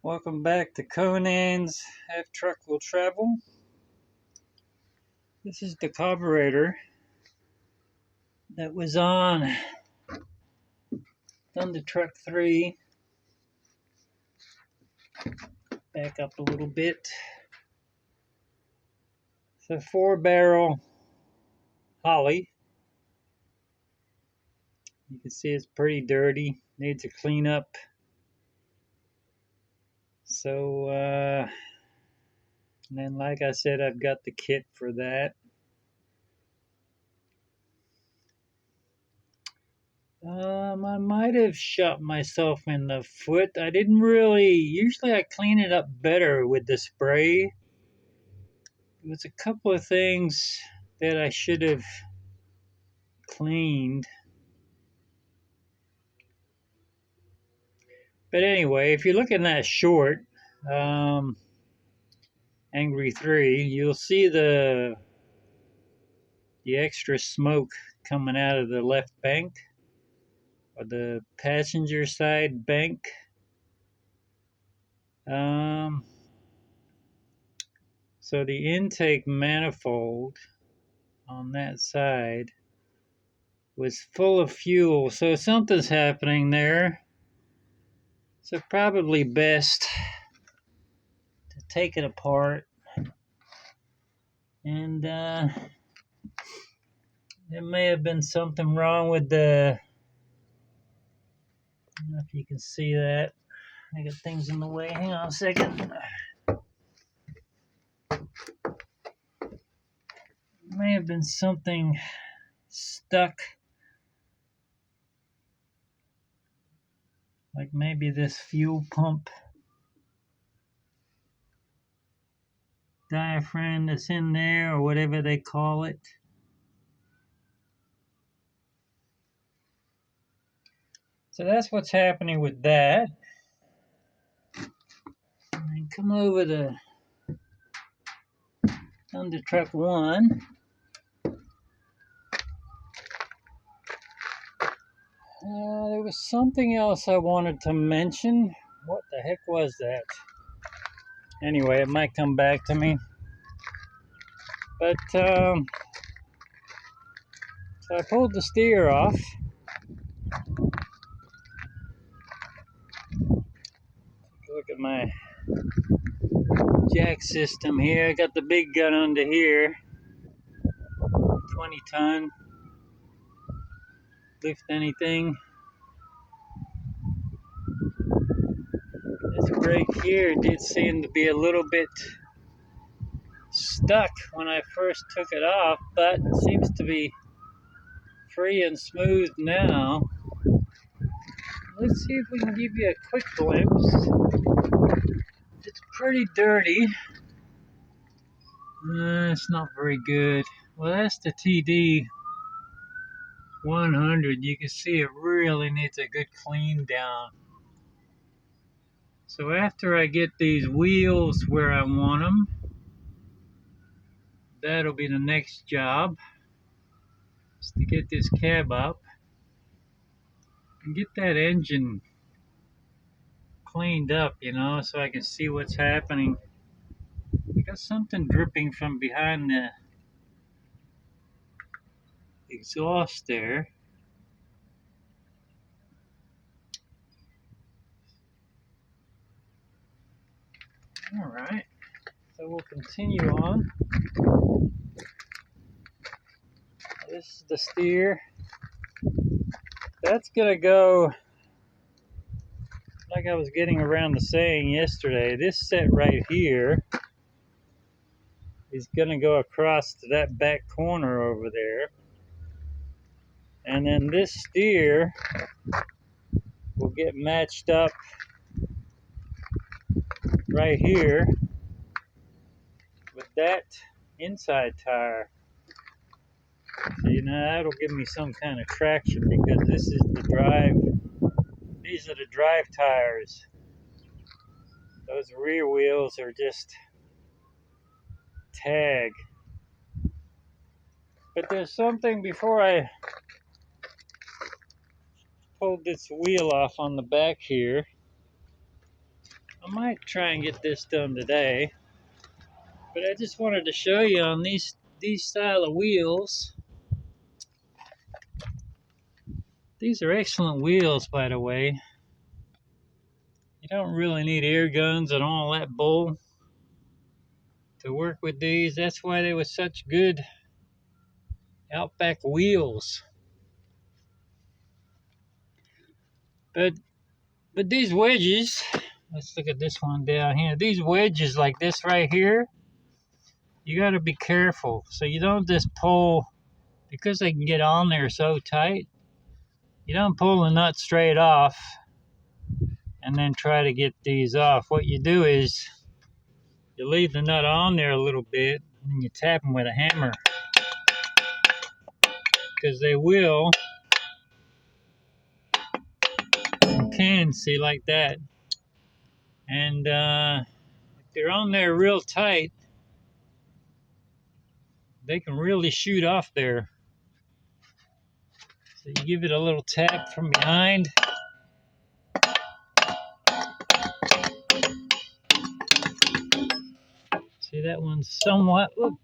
Welcome back to CONAN'S Half Truck Will Travel. This is the carburetor that was on Thunder Truck 3. Back up a little bit. It's a 4-barrel Holly. You can see it's pretty dirty. Needs a cleanup. So, and then like I said, I've got the kit for that. I might have shot myself in the foot. I didn't really, usually I clean it up better with the spray. There was a couple of things that I should have cleaned. But anyway, if you're looking at short, Angry 3, you'll see the extra smoke coming out of the left bank or the passenger side bank. So the intake manifold on that side was full of fuel, so something's happening there. So probably best to take it apart, and there may have been something wrong with the, I don't know if you can see that. I got things in the way. Hang on a second. May have been something stuck, like maybe this fuel pump diaphragm that's in there, or whatever they call it. So that's what's happening with that. And come over to Thunder Truck 1. There was something else I wanted to mention. What the heck was that? Anyway, it might come back to me. But, so I pulled the steer off. Look at my jack system here. I got the big gun under here. 20 ton. Lift anything. This brake here did seem to be a little bit stuck when I first took it off, but it seems to be free and smooth now. Let's see if we can give you a quick glimpse. It's pretty dirty. It's not very good. Well, that's the TD 100. You can see it really needs a good clean down. So after I get these wheels where I want them, that'll be the next job, is to get this cab up and get that engine cleaned up, so I can see what's happening. I got something dripping from behind the exhaust there. All right, so we'll continue on. This is the steer. That's gonna go, like I was getting around to saying yesterday, this set right here is gonna go across to that back corner over there. And then this steer will get matched up right here with that inside tire. So, that'll give me some kind of traction, because this is the drive. These are the drive tires. Those rear wheels are just tag. But there's something before I pulled this wheel off on the back here. I might try and get this done today, but I just wanted to show you on these style of wheels. These are excellent wheels, by the way. You don't really need air guns and all that bull to work with these. That's why they were such good Outback wheels. But these wedges, let's look at this one down here. These wedges like this right here, you got to be careful so you don't just pull, because they can get on there so tight. You don't pull the nut straight off and then try to get these off. What you do is you leave the nut on there a little bit and you tap them with a hammer, because they will, you can see like that. And if they're on there real tight, they can really shoot off there. So you give it a little tap from behind. See, that one's somewhat, whoop.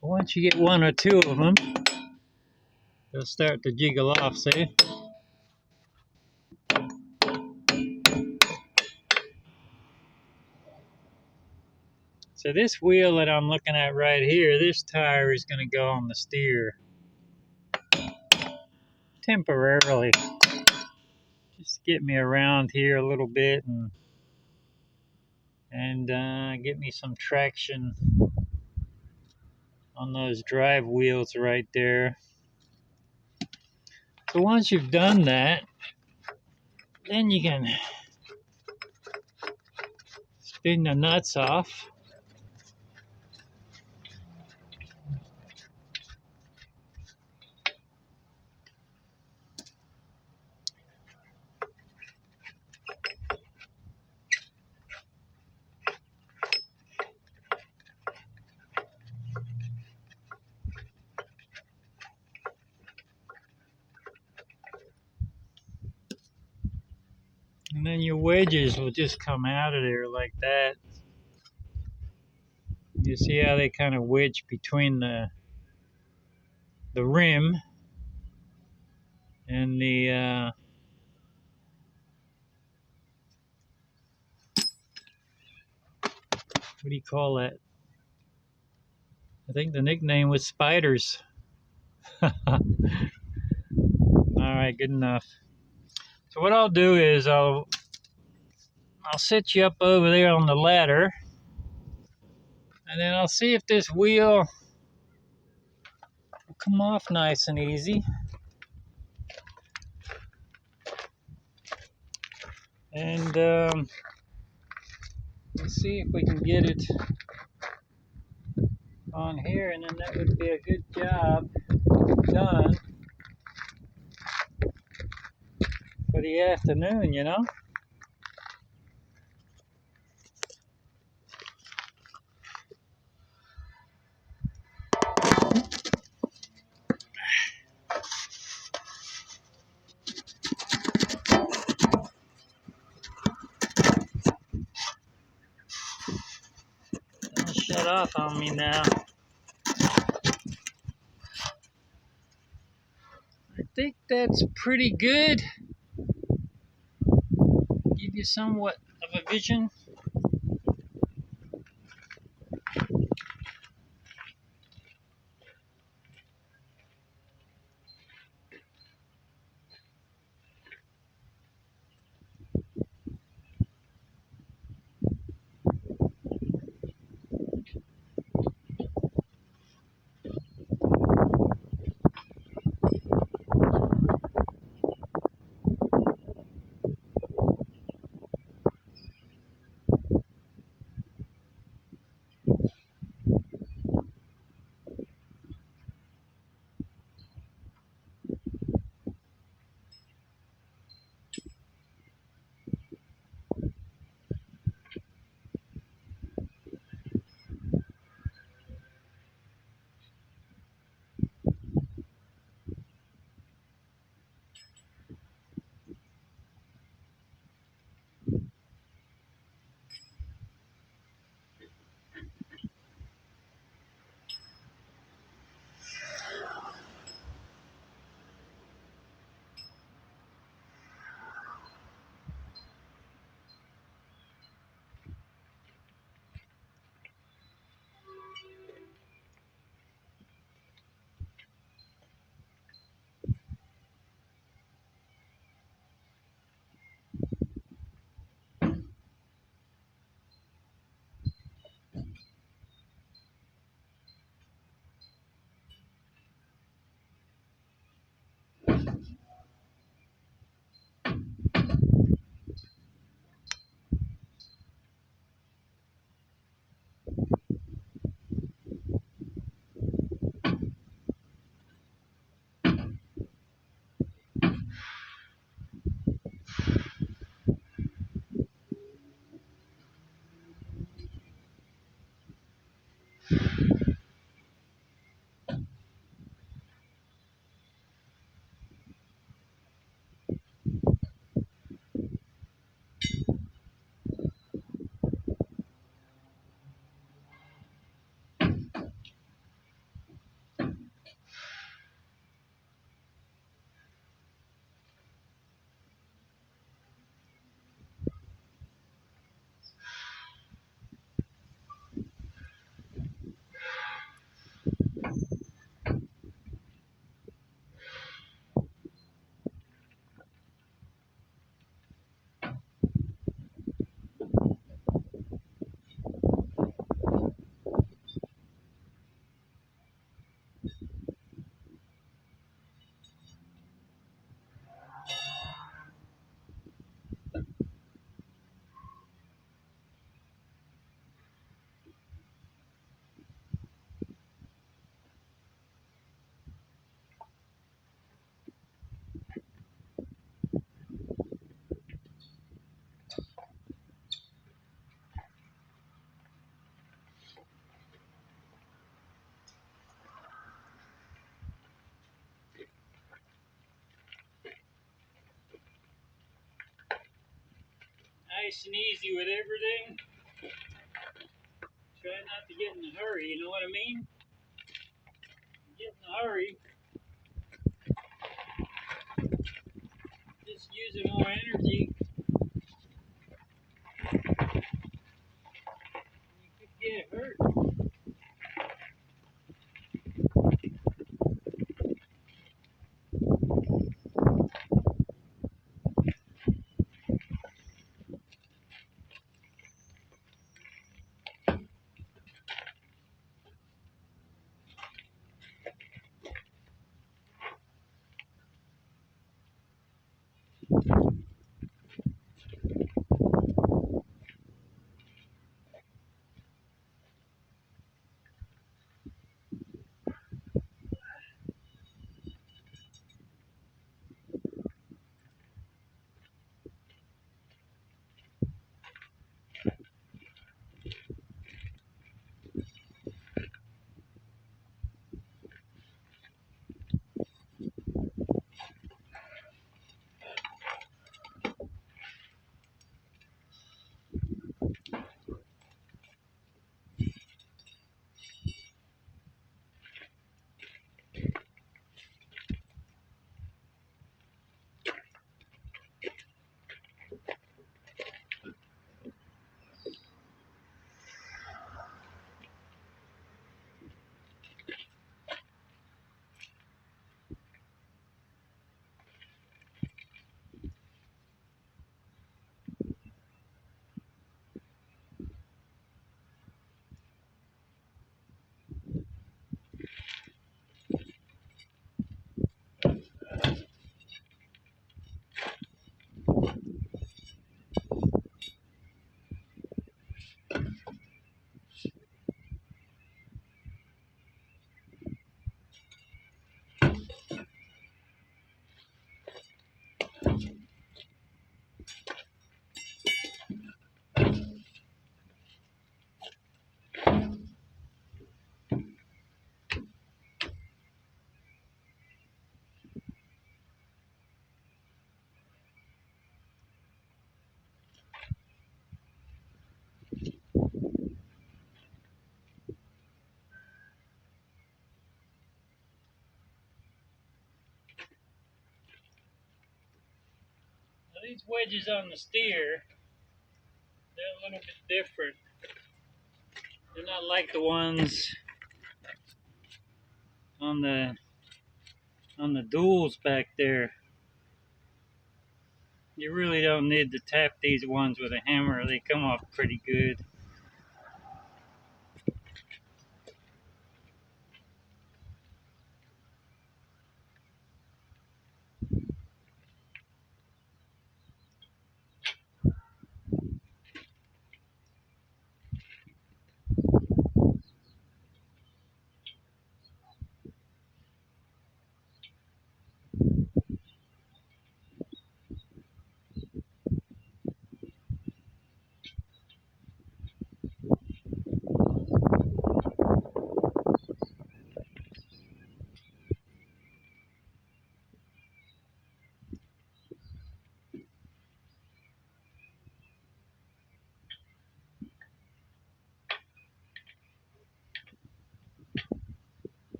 Once you get one or two of them, they'll start to jiggle off, see? So this wheel that I'm looking at right here, this tire is going to go on the steer. Temporarily. Just get me around here a little bit and get me some traction on those drive wheels right there. So once you've done that, then you can spin the nuts off. And then your wedges will just come out of there like that. You see how they kind of wedge between the rim and the what do you call that? I think the nickname was spiders. Alright, good enough. So what I'll do is I'll set you up over there on the ladder, and then I'll see if this wheel will come off nice and easy. And let's see if we can get it on here, and then that would be a good job done for the afternoon, you know? Don't shut off on me now. I think that's pretty good. Give you somewhat of a vision. nice and easy with everything. Try not to get in a hurry, you know what I mean? Get in a hurry, just using more energy, you could get hurt. Now these wedges on the steer, they're a little bit different. They're not like the ones on the duals back there. You really don't need to tap these ones with a hammer. They come off pretty good.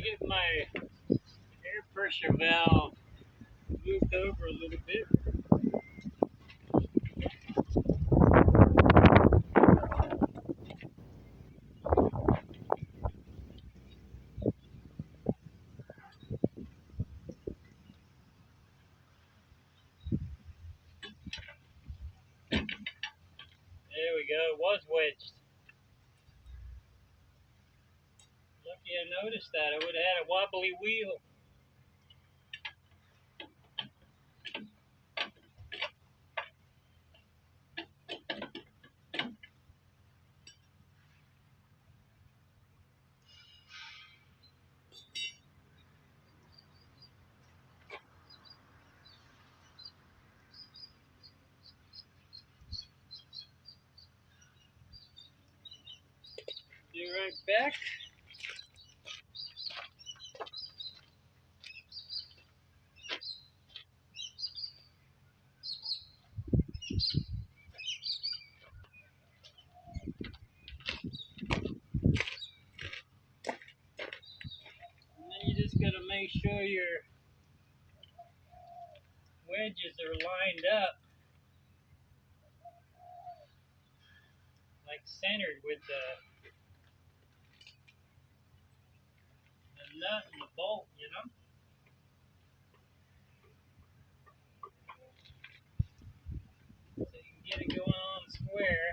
get my air pressure valve moved over a little bit. There we go. It was wedged. Lucky I noticed that. I would have had a wobbly wheel. Be right back. And then you just gotta make sure your wedges are lined up, like centered with the nut and the bolt, you know? So you can get it going on square.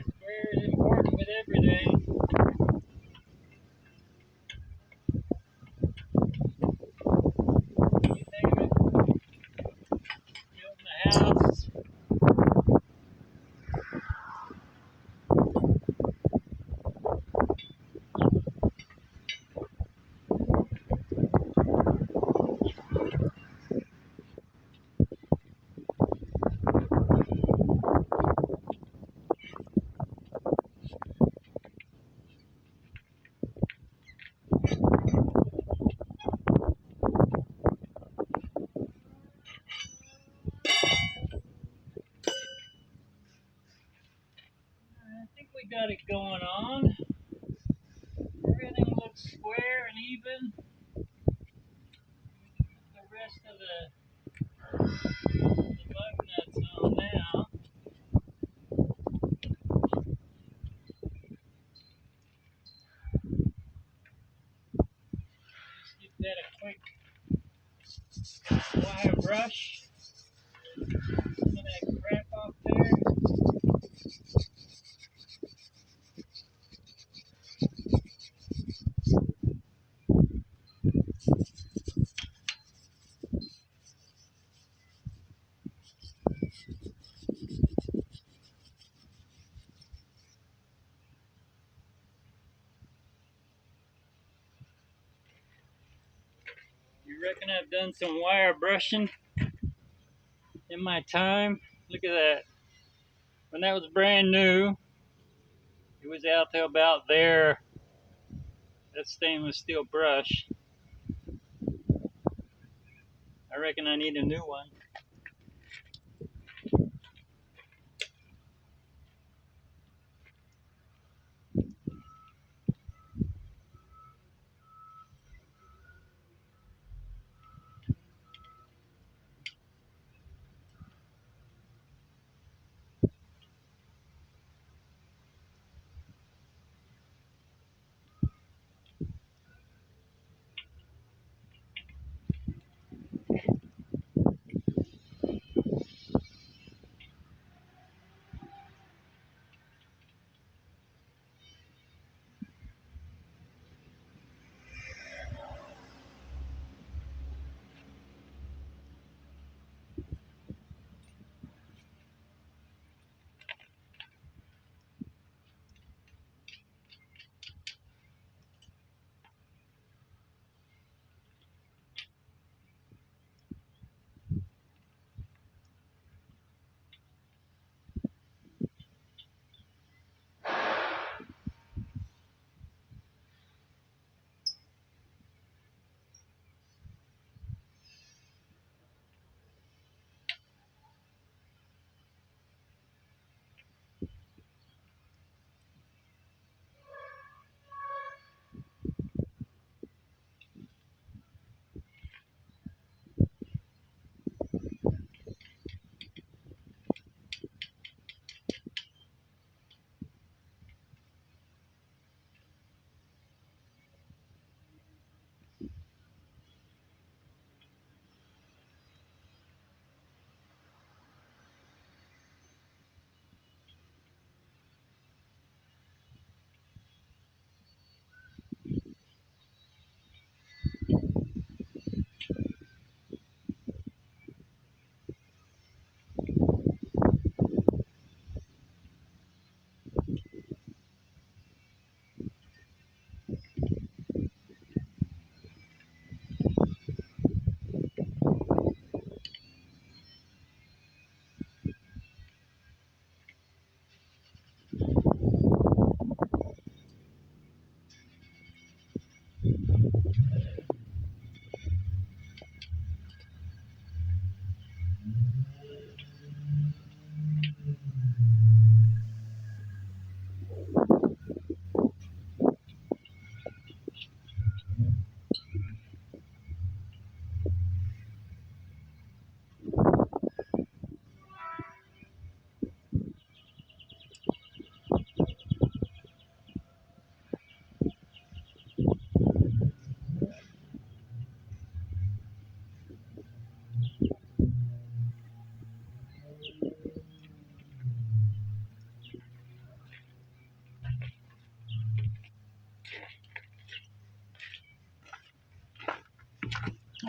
Square is important with everything. You name it. Building a house. I think we got it going on. Everything looks square and even. The rest of the lug nuts on now. Just give that a quick wire brush. Some of that crap off there. You reckon I've done some wire brushing in my time? Look at that. When that was brand new, it was out to about there. That stainless steel brush. I reckon I need a new one.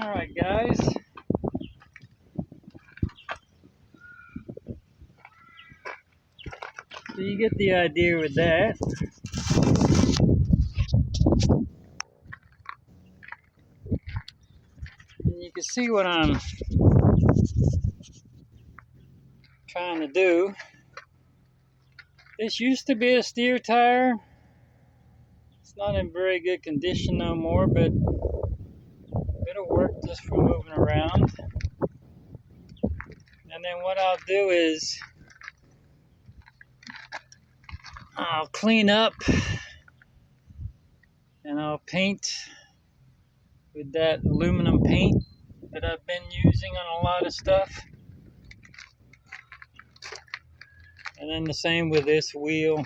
Alright guys, so you get the idea with that. And you can see what I'm trying to do. This used to be a steer tire. It's not in very good condition no more, but it'll work just for moving around. And then what I'll do is I'll clean up and I'll paint with that aluminum paint that I've been using on a lot of stuff. And then the same with this wheel.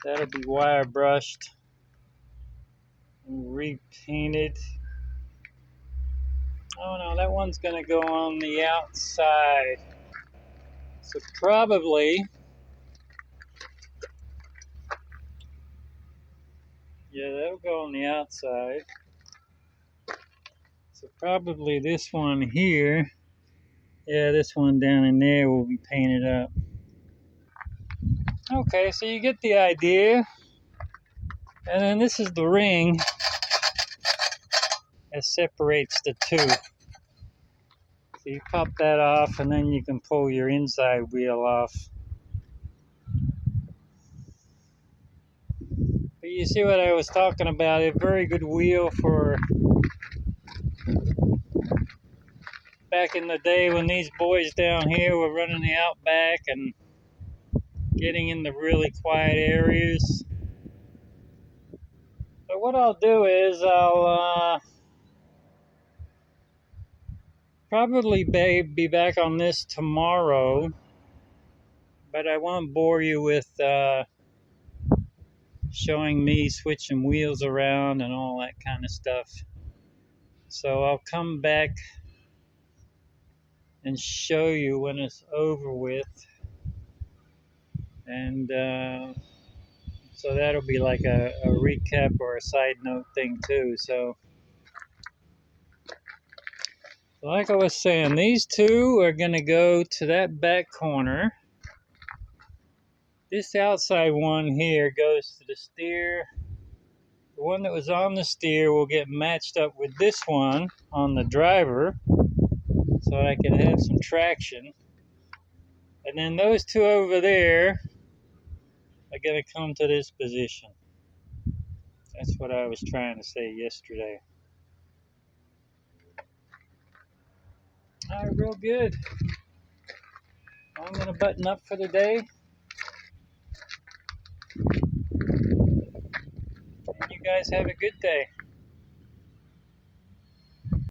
That'll be wire brushed and repainted. Oh no, that one's gonna go on the outside. So probably, yeah, that'll go on the outside. So probably this one here, yeah, this one down in there will be painted up. Okay, so you get the idea. And then this is the ring that separates the two. So you pop that off and then you can pull your inside wheel off. But you see what I was talking about, a very good wheel for back in the day when these boys down here were running the outback and getting in the really quiet areas. So what I'll do is I'll probably be back on this tomorrow, but I won't bore you with showing me switching wheels around and all that kind of stuff. So I'll come back and show you when it's over with. And so that'll be like a recap or a side note thing too. So like I was saying, these two are going to go to that back corner. This outside one here goes to the steer. The one that was on the steer will get matched up with this one on the driver so I can have some traction. And then those two over there are going to come to this position. That's what I was trying to say yesterday. All right, real good. I'm going to button up for the day. And you guys have a good day.